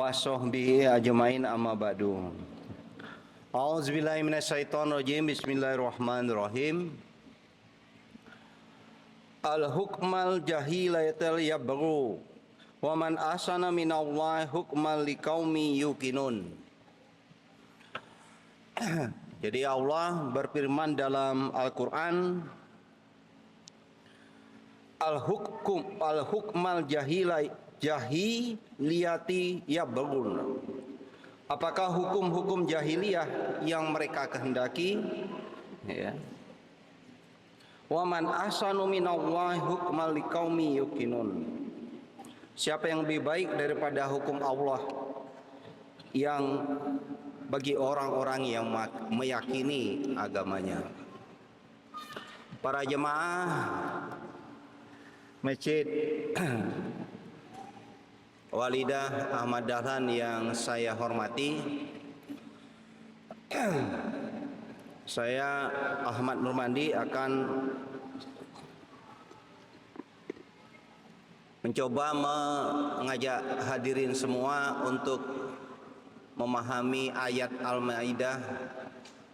wa sahbihi ajmain amma ba'du. A'udzubillahi minasyaitonirrajim. Bismillahirrahmanirrahim. Al-hukmal jahilatal yabghu wa man asana minallahi hukmal liqaumi yuqinun. Jadi Allah berfirman dalam Al-Qur'an, al-hukmal jahiliyati yabghun. Apakah hukum-hukum jahiliyah yang mereka kehendaki? Ya. Wa man ahsanu minallahi hukmal liqaumi yuqinun. Siapa yang lebih baik daripada hukum Allah yang bagi orang-orang yang meyakini agamanya. Para jemaah Masjid Walidah Ahmad Dahlan yang saya hormati, saya Ahmad Nurmandi akan mencoba mengajak hadirin semua untuk memahami ayat Al-Maidah,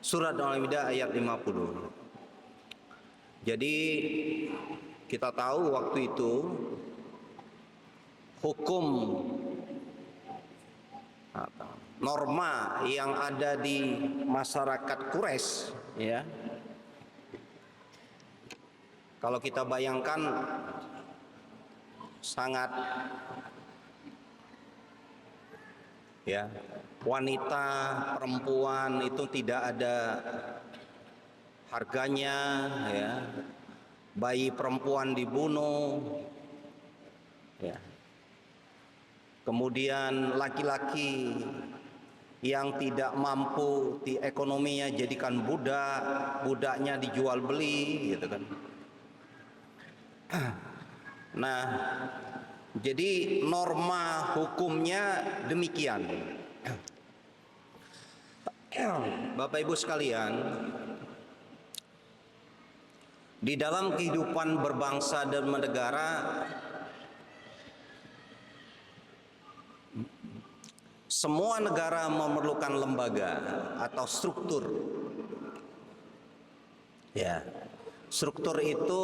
surat Al-Maidah ayat 50. Jadi kita tahu waktu itu hukum norma yang ada di masyarakat Quraisy, ya. Kalau kita bayangkan sangat, ya, wanita, perempuan itu tidak ada harganya, ya. Bayi perempuan dibunuh, ya. Kemudian laki-laki yang tidak mampu di ekonominya jadikan budak, budaknya dijual beli, gitu kan. Nah, jadi norma hukumnya demikian. Bapak Ibu sekalian, di dalam kehidupan berbangsa dan bernegara, semua negara memerlukan lembaga atau struktur. Ya, struktur itu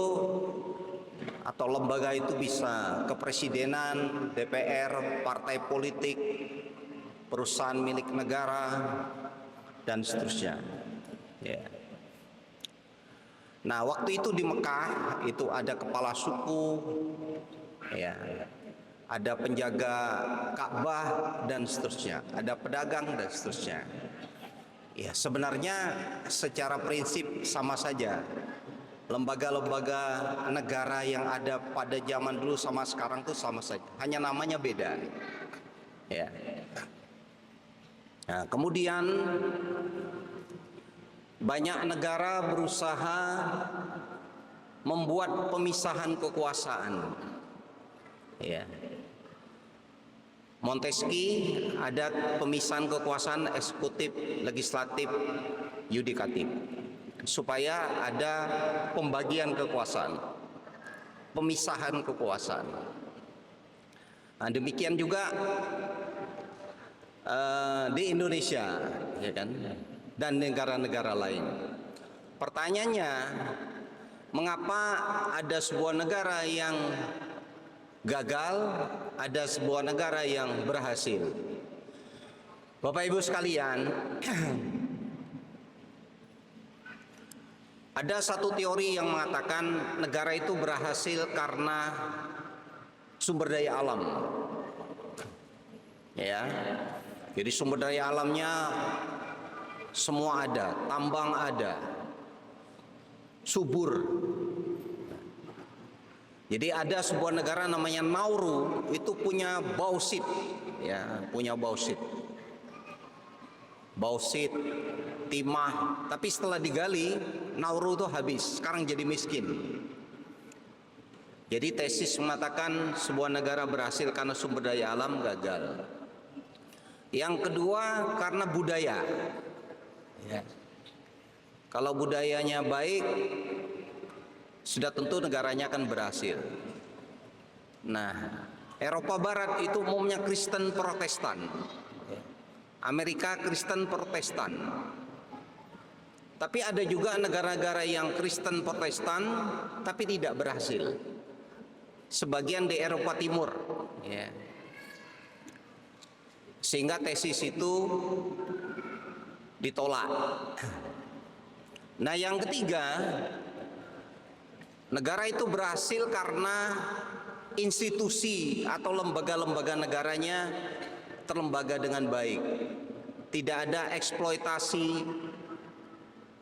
atau lembaga itu bisa kepresidenan, DPR, partai politik, perusahaan milik negara, dan seterusnya. Ya. Nah, waktu itu di Mekah itu ada kepala suku, ya, ada penjaga Ka'bah dan seterusnya, ada pedagang dan seterusnya. Ya, sebenarnya secara prinsip sama saja. Lembaga-lembaga negara yang ada pada zaman dulu sama sekarang itu sama saja, hanya namanya beda. Ya. Nah, kemudian banyak negara berusaha membuat pemisahan kekuasaan. Ya. Montesquieu ada pemisahan kekuasaan eksekutif, legislatif, yudikatif, supaya ada pembagian kekuasaan, pemisahan kekuasaan. Nah, demikian juga di Indonesia, ya kan, dan negara-negara lain. Pertanyaannya, mengapa ada sebuah negara yang gagal, ada sebuah negara yang berhasil? Bapak Ibu sekalian, ada satu teori yang mengatakan negara itu berhasil karena sumber daya alam. Ya. Jadi sumber daya alamnya semua ada, tambang ada, subur. Jadi ada sebuah negara namanya Nauru, itu punya bausit, ya, punya bausit, timah. Tapi setelah digali, Nauru itu habis, sekarang jadi miskin. Jadi tesis mengatakan sebuah negara berhasil karena sumber daya alam, gagal. Yang kedua karena budaya. Ya. Kalau budayanya baik, sudah tentu negaranya akan berhasil. Nah, Eropa Barat itu umumnya Kristen Protestan. Amerika Kristen Protestan. Tapi ada juga negara-negara yang Kristen Protestan tapi tidak berhasil. Sebagian di Eropa Timur, ya. Sehingga tesis itu ditolak. Nah, yang ketiga, negara itu berhasil karena institusi atau lembaga-lembaga negaranya terlembaga dengan baik. Tidak ada eksploitasi,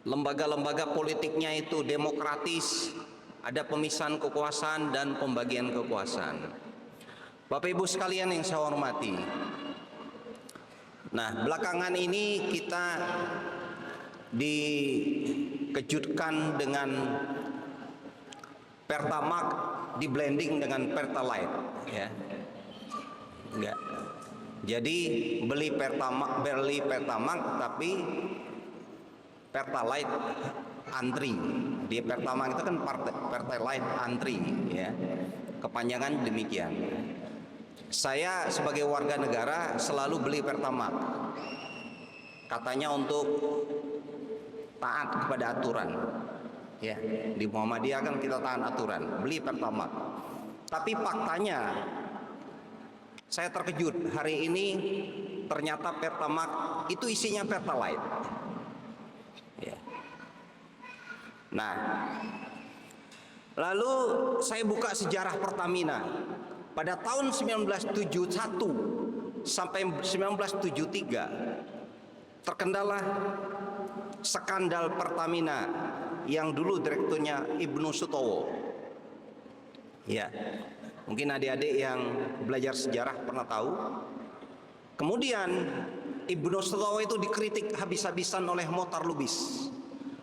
lembaga-lembaga politiknya itu demokratis, ada pemisahan kekuasaan dan pembagian kekuasaan. Bapak Ibu sekalian yang saya hormati, nah belakangan ini kita dikejutkan dengan Pertamax di blending dengan Pertalite, ya. Enggak. Jadi beli Pertamax tapi Pertalite antri. Di Pertamax itu kan Pertalite antri, ya. Kepanjangan demikian. Saya sebagai warga negara selalu beli Pertamax. Katanya untuk taat kepada aturan. Ya, di Muhammadiyah kan kita taat aturan, beli Pertamax. Tapi faktanya saya terkejut hari ini ternyata Pertamax itu isinya Pertalite. Ya. Nah, lalu saya buka sejarah Pertamina. Pada tahun 1971 sampai 1973 terkendala skandal Pertamina yang dulu direkturnya Ibnu Sutowo. Ya, mungkin adik-adik yang belajar sejarah pernah tahu. Kemudian Ibnu Sutowo itu dikritik habis-habisan oleh Mohtar Lubis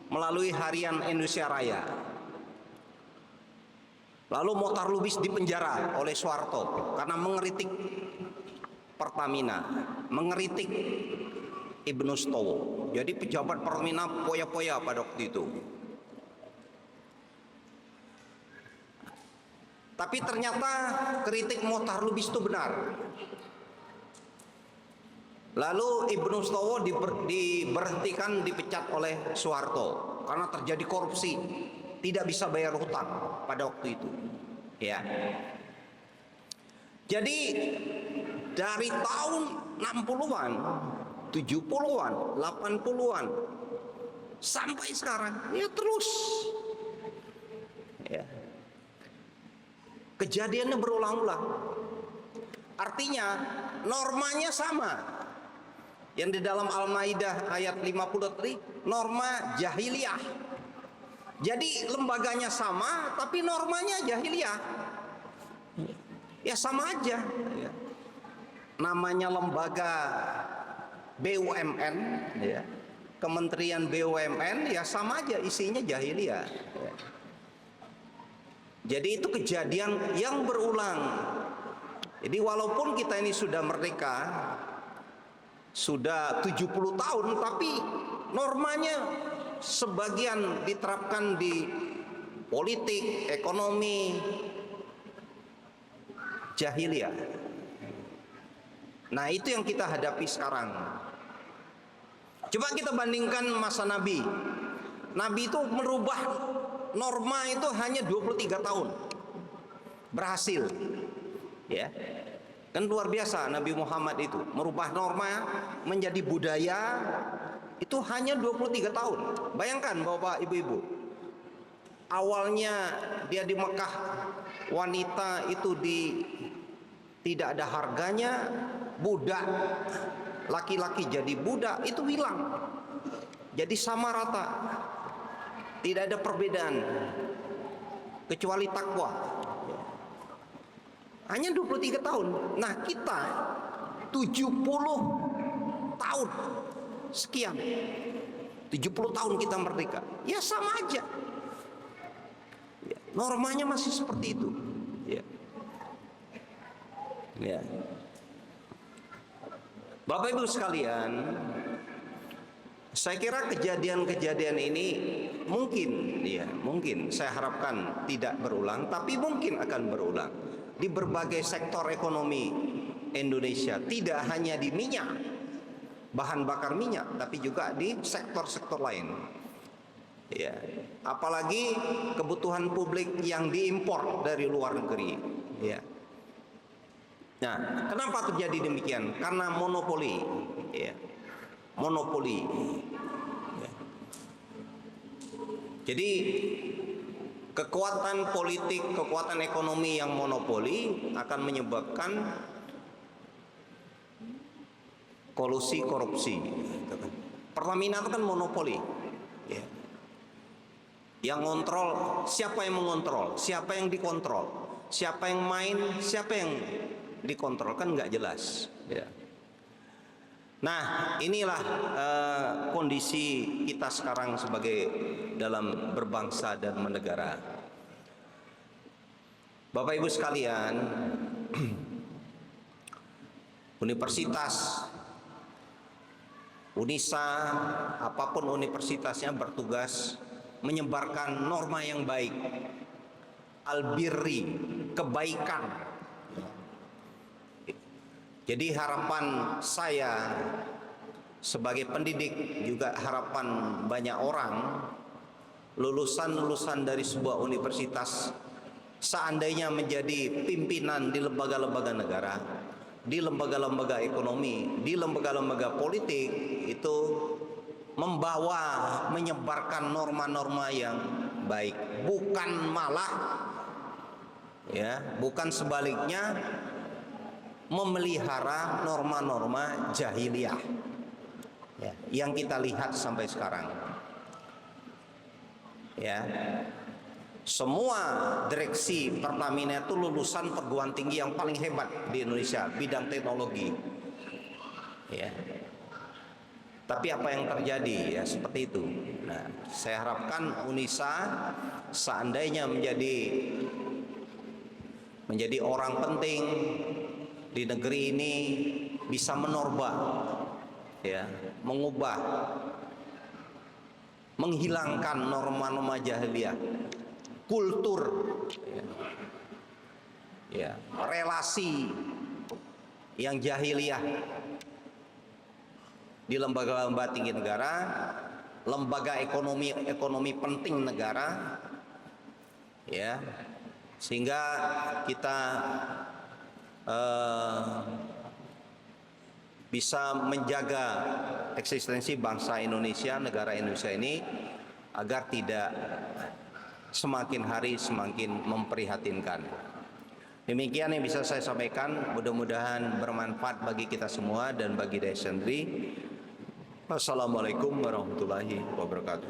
melalui harian Indonesia Raya. Lalu Mohtar Lubis dipenjara oleh Soeharto karena mengkritik Pertamina, mengkritik Ibnu Sutowo. Jadi pejabat Pertamina poya-poya pada waktu itu. Tapi ternyata kritik Mohtar Lubis itu benar. Lalu Ibnu Sutowo diberhentikan, dipecat oleh Soeharto karena terjadi korupsi, tidak bisa bayar hutang pada waktu itu. Ya. Jadi dari tahun 60-an, 70-an, 80-an sampai sekarang ya terus. Ya. Kejadiannya berulang-ulang. Artinya normanya sama. Yang di dalam Al-Maidah ayat 50 tadi norma jahiliyah. Jadi lembaganya sama tapi normanya jahiliyah. Ya sama aja. Ya. Namanya lembaga BUMN, ya. Kementerian BUMN ya sama aja isinya jahiliyah. Ya. Jadi itu kejadian yang berulang. Jadi walaupun kita ini sudah merdeka, sudah 70 tahun, tapi normanya sebagian diterapkan di politik, ekonomi, jahiliyah. Nah itu yang kita hadapi sekarang. Coba kita bandingkan masa Nabi. Nabi itu merubah norma itu hanya 23 tahun berhasil, ya kan luar biasa. Nabi Muhammad itu merubah norma menjadi budaya itu hanya 23 tahun. Bayangkan Bapak Ibu-ibu, awalnya dia di Mekah, wanita itu tidak ada harganya, budak laki-laki jadi budak itu hilang, jadi sama rata. Tidak ada perbedaan kecuali takwa. Hanya 23 tahun. Nah kita 70 tahun sekian. 70 tahun kita merdeka. Ya sama aja. Ya, normanya masih seperti itu. Ya. Ya. Bapak Ibu sekalian, saya kira kejadian-kejadian ini mungkin saya harapkan tidak berulang, tapi mungkin akan berulang. di berbagai sektor ekonomi Indonesia, tidak hanya di minyak, bahan bakar minyak, tapi juga di sektor-sektor lain. Ya, apalagi kebutuhan publik yang diimpor dari luar negeri. Ya. Nah, kenapa terjadi demikian? Karena monopoli. Ya. Monopoli. Ya. Jadi kekuatan politik, kekuatan ekonomi yang monopoli akan menyebabkan kolusi korupsi. Pertamina itu kan monopoli. Ya. Yang ngontrol, siapa yang mengontrol, siapa yang dikontrol, siapa yang main, siapa yang dikontrol, kan nggak jelas. Ya. Nah, inilah kondisi kita sekarang sebagai dalam berbangsa dan bernegara. Bapak Ibu sekalian, universitas, Unisa, apapun universitasnya bertugas menyebarkan norma yang baik, albirri, kebaikan. Jadi harapan saya sebagai pendidik, juga harapan banyak orang, lulusan-lulusan dari sebuah universitas seandainya menjadi pimpinan di lembaga-lembaga negara, di lembaga-lembaga ekonomi, di lembaga-lembaga politik, itu membawa, menyebarkan norma-norma yang baik, bukan malah ya, bukan sebaliknya memelihara norma-norma jahiliyah ya, yang kita lihat sampai sekarang. Ya, semua direksi Pertamina itu lulusan perguruan tinggi yang paling hebat di Indonesia bidang teknologi. Ya. Tapi apa yang terjadi ya seperti itu. Nah, saya harapkan Unisa seandainya menjadi orang penting di negeri ini bisa menorba, ya, mengubah, menghilangkan norma-norma jahiliyah, kultur, ya, relasi yang jahiliyah di lembaga-lembaga tinggi negara, lembaga ekonomi penting negara, ya, sehingga kita bisa menjaga eksistensi bangsa Indonesia, negara Indonesia ini agar tidak semakin hari semakin memprihatinkan. Demikian yang bisa saya sampaikan, mudah-mudahan bermanfaat bagi kita semua dan bagi daya sendiri. Wassalamualaikum warahmatullahi wabarakatuh.